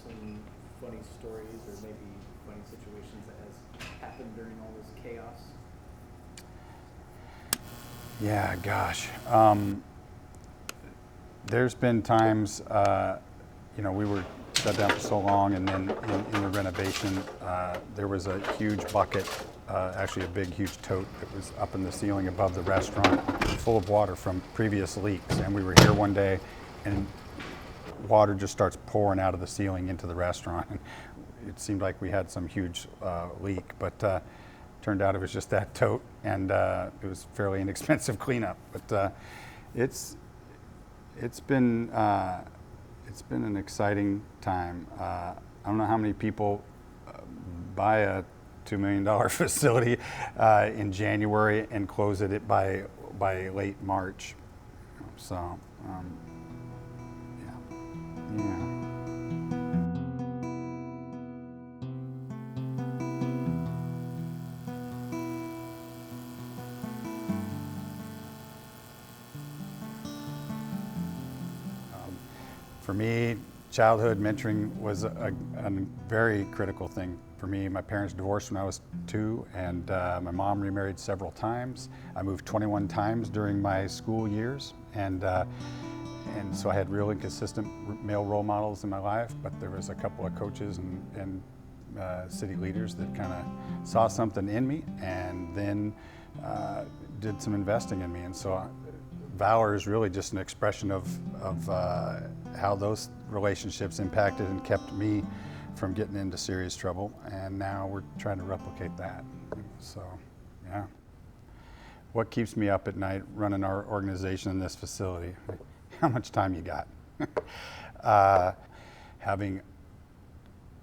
some funny stories or maybe funny situations that has happened during all this chaos? Yeah, gosh. There's been times, we were shut down for so long, and then in the renovation, there was a huge bucket, actually a big, huge tote that was up in the ceiling above the restaurant, full of water from previous leaks. And we were here one day, and water just starts pouring out of the ceiling into the restaurant. And it seemed like we had some huge leak, but turned out it was just that tote, and it was fairly inexpensive cleanup. But it's been an exciting time. I don't know how many people buy a $2 million facility in January and close it by late March. So, yeah. For me, childhood mentoring was a very critical thing for me. My parents divorced when I was 2, and my mom remarried several times. I moved 21 times during my school years, and so I had really consistent male role models in my life, but there was a couple of coaches and city leaders that kind of saw something in me and then did some investing in me. And so Valor is really just an expression of how those relationships impacted and kept me from getting into serious trouble, and now we're trying to replicate that. So, yeah. What keeps me up at night running our organization in this facility? How much time you got? Having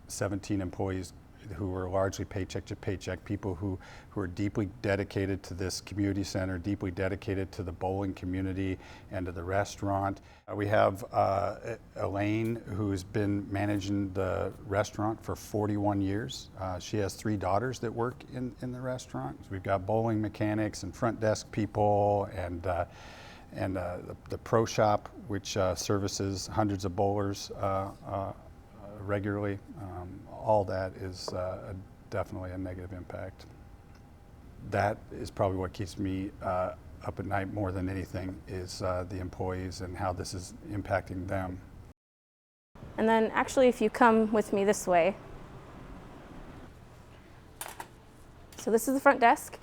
17 employees who are largely paycheck to paycheck, people who are deeply dedicated to this community center, deeply dedicated to the bowling community and to the restaurant. We have Elaine, who's been managing the restaurant for 41 years. She has 3 daughters that work in the restaurant. So we've got bowling mechanics and front desk people, and the pro shop, which services hundreds of bowlers regularly. All that is definitely a negative impact. That is probably what keeps me up at night more than anything, is the employees and how this is impacting them. And then actually, if you come with me this way, so this is the front desk.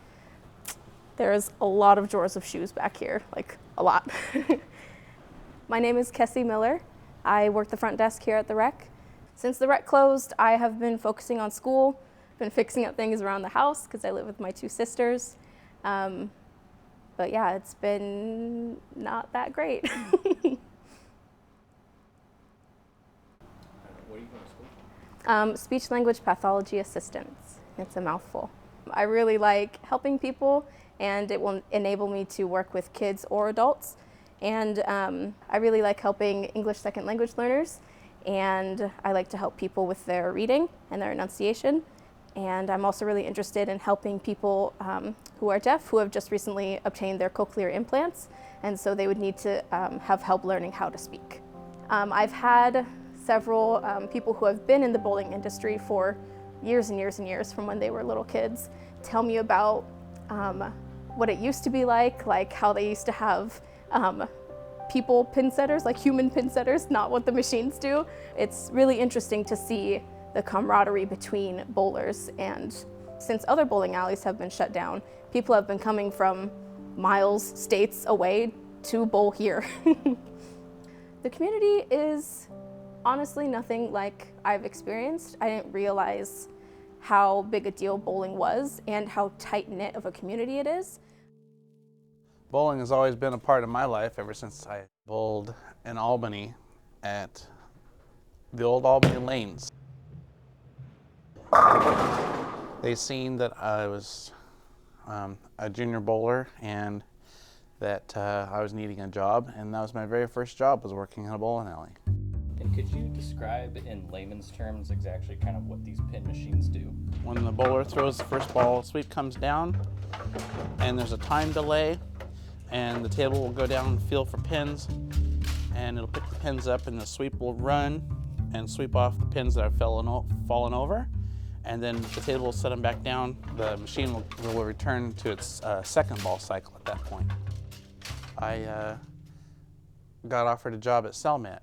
There's a lot of drawers of shoes back here, like a lot. My name is Kessie Miller. I work the front desk here at the rec. Since the rec closed, I have been focusing on school, been fixing up things around the house because I live with my 2 sisters. But yeah, it's been not that great. What are you going to school? Speech language pathology assistants. It's a mouthful. I really like helping people, and it will enable me to work with kids or adults. And I really like helping English second language learners. And I like to help people with their reading and their enunciation. And I'm also really interested in helping people who are deaf, who have just recently obtained their cochlear implants, and so they would need to have help learning how to speak. I've had several people who have been in the bowling industry for years and years and years, from when they were little kids, tell me about what it used to be like how they used to have people PinSetters, like human PinSetters, not what the machines do. It's really interesting to see the camaraderie between bowlers, and since other bowling alleys have been shut down, people have been coming from miles, states away to bowl here. The community is honestly nothing like I've experienced. I didn't realize how big a deal bowling was and how tight-knit of a community it is. Bowling has always been a part of my life ever since I bowled in Albany at the old Albany Lanes. They seen that I was a junior bowler and that I was needing a job, and that was my very first job, was working in a bowling alley. And could you describe in layman's terms exactly kind of what these pin machines do? When the bowler throws the first ball, sweep comes down, and there's a time delay, and the table will go down and feel for pins, and it'll pick the pins up, and the sweep will run and sweep off the pins that have fallen over. And then the table will set them back down. The machine will return to its second ball cycle at that point. I got offered a job at CellMet,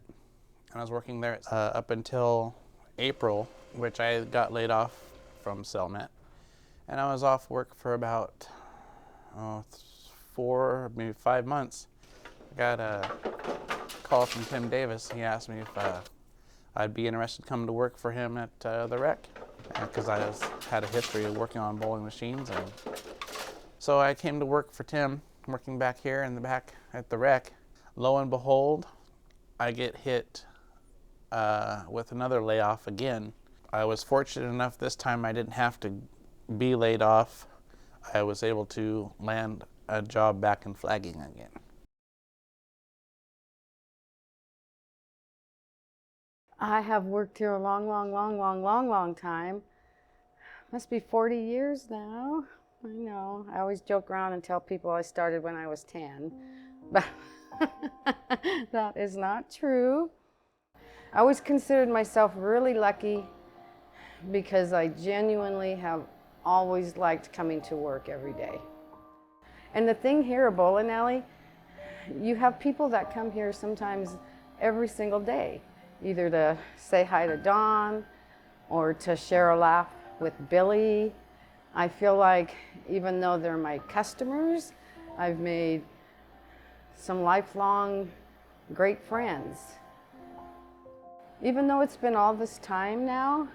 and I was working there up until April, which I got laid off from CellMet. And I was off work for about 4, maybe 5 months. I got a call from Tim Davis. He asked me if I'd be interested in coming to work for him at the rec, because I had a history of working on bowling machines. And so I came to work for Tim, working back here in the back at the rec. Lo and behold, I get hit with another layoff again. I was fortunate enough this time I didn't have to be laid off. I was able to land a job back in flagging again. I have worked here a long time. Must be 40 years now. I know. I always joke around and tell people I started when I was 10, but that is not true. I always considered myself really lucky because I genuinely have always liked coming to work every day. And the thing here at Bowling Alley, you have people that come here sometimes every single day, either to say hi to Dawn or to share a laugh with Billy. I feel like even though they're my customers, I've made some lifelong great friends. Even though it's been all this time now,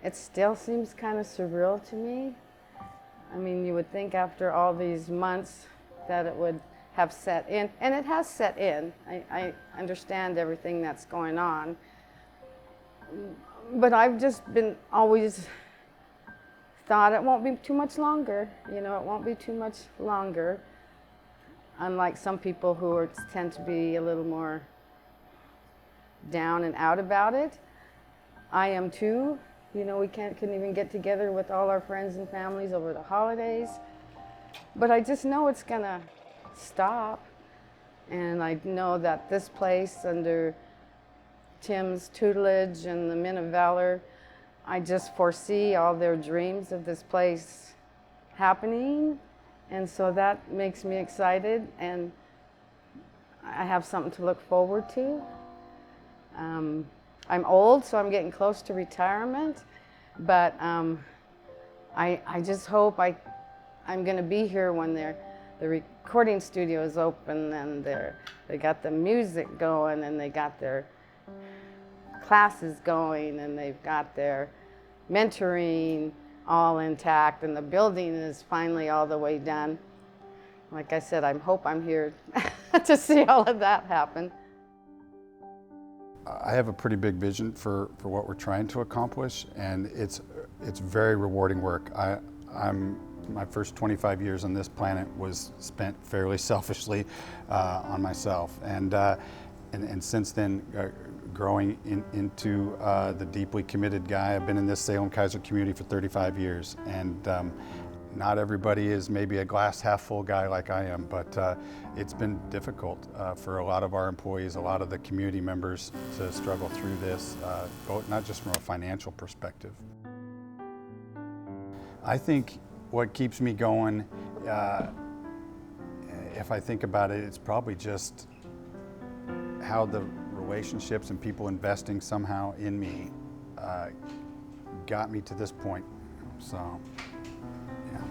it still seems kind of surreal to me. I mean, you would think after all these months that it would have set in, and it has set in. I understand everything that's going on, but I've just been always thought it won't be too much longer. You know, it won't be too much longer. Unlike some people who tend to be a little more down and out about it. I am too. You know, we couldn't even get together with all our friends and families over the holidays. But I just know it's gonna stop. And I know that this place, under Tim's tutelage and the Men of Valor, I just foresee all their dreams of this place happening. And so that makes me excited, and I have something to look forward to. I'm old, so I'm getting close to retirement, but I just hope I'm going to be here when the recording studio is open and they got the music going and they got their classes going and they've got their mentoring all intact and the building is finally all the way done. Like I said, I hope I'm here to see all of that happen. I have a pretty big vision for what we're trying to accomplish, and it's very rewarding work. My first 25 years on this planet was spent fairly selfishly on myself, and since then, growing into the deeply committed guy. I've been in this Salem-Keizer community for 35 years, and not everybody is maybe a glass half full guy like I am, but it's been difficult for a lot of our employees, a lot of the community members to struggle through this, not just from a financial perspective. I think what keeps me going, if I think about it, it's probably just how the relationships and people investing somehow in me got me to this point. So, yeah.